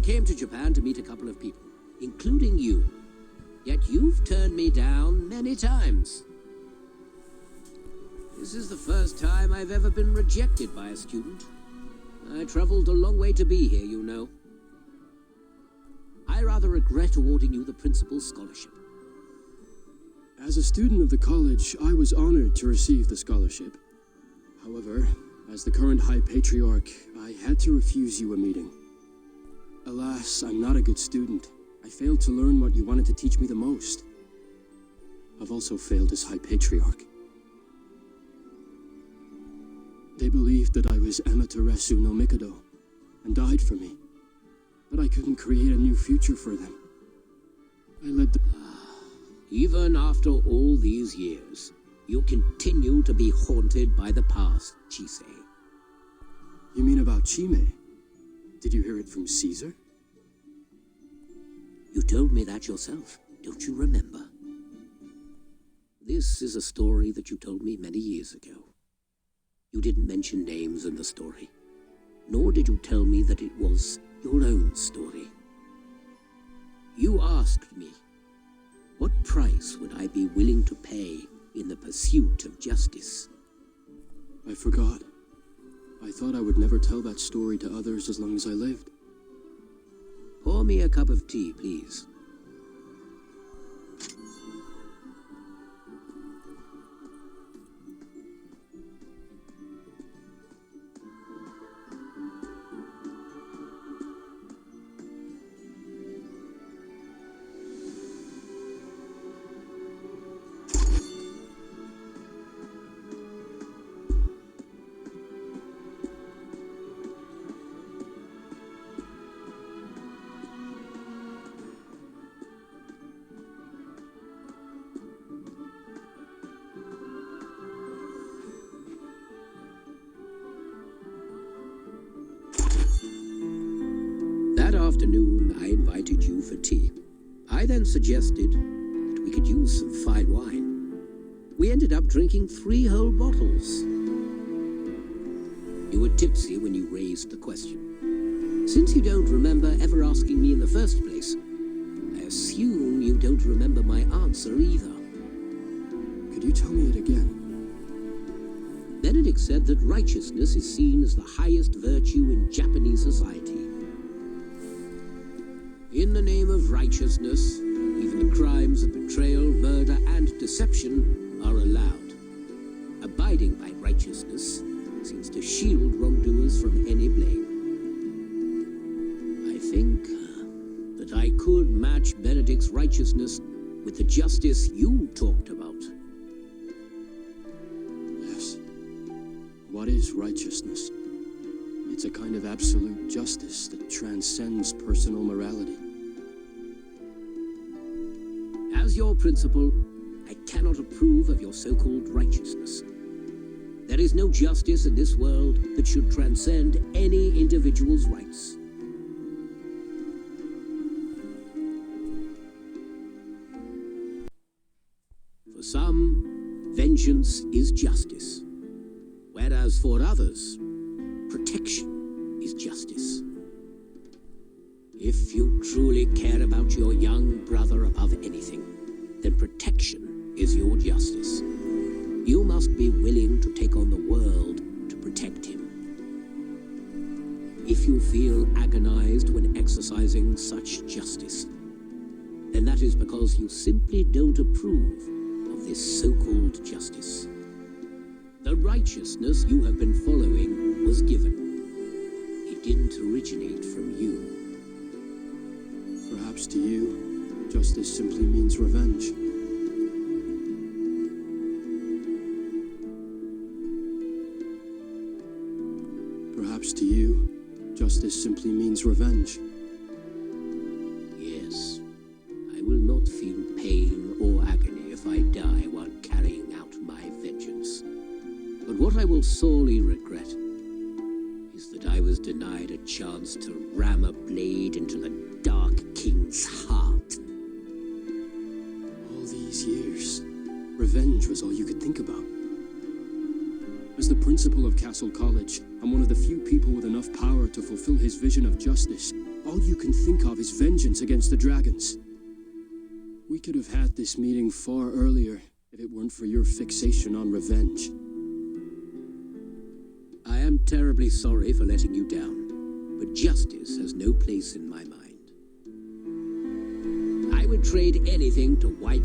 came to Japan to meet a couple of people, including you. Yet you've turned me down many times. This is the first time I've ever been rejected by a student. I traveled a long way to be here, you know. I rather regret awarding you the principal's scholarship. As a student of the college, I was honored to receive the scholarship. However, as the current High Patriarch, I had to refuse you a meeting. Alas, I'm not a good student. I failed to learn what you wanted to teach me the most. I've also failed as High Patriarch. They believed that I was Amaterasu no Mikado, and died for me. But I couldn't create a new future for them. I led the... Even after all these years, you continue to be haunted by the past, Chise. You mean about Chime? Did you hear it from Caesar? You told me that yourself, don't you remember? This is a story that you told me many years ago. You didn't mention names in the story, nor did you tell me that it was your own story. You asked me, what price would I be willing to pay in the pursuit of justice? I forgot. I thought I would never tell that story to others as long as I lived. Pour me a cup of tea, please. That afternoon, I invited you for tea. I then suggested that we could use some fine wine. We ended up drinking 3 whole bottles. You were tipsy when you raised the question. Since you don't remember ever asking me in the first place, I assume you don't remember my answer either. Could you tell me it again? Benedict said that righteousness is seen as the highest virtue in Japanese society. In the name of righteousness, even the crimes of betrayal, murder, and deception are allowed. Abiding by righteousness seems to shield wrongdoers from any blame. I think that I could match Benedict's righteousness with the justice you talked about. Yes. What is righteousness? It's a kind of absolute justice that transcends personal morality. As your principal, I cannot approve of your so-called righteousness. There is no justice in this world that should transcend any individual's rights. For some, vengeance is justice, whereas for others, protection is justice. If you truly care about your young brother above anything, then protection is your justice. You must be willing to take on the world to protect him. If you feel agonized when exercising such justice, then that is because you simply don't approve of this so-called justice. The righteousness you have been following was given. It didn't originate from you. Perhaps to you, justice simply means revenge. Perhaps to you, justice simply means revenge. Yes, I will not feel pain or agony if I die while carrying out my vengeance. But what I will sorely regret is that I was denied a chance to ram a blade into the Dark King's heart. All these years, revenge was all you could think about. As the principal of Castle College, I'm one of the few people with enough power to fulfill his vision of justice. All you can think of is vengeance against the dragons. We could have had this meeting far earlier if it weren't for your fixation on revenge. I am terribly sorry for letting you down, but justice has no place in my mind. I would trade anything to wipe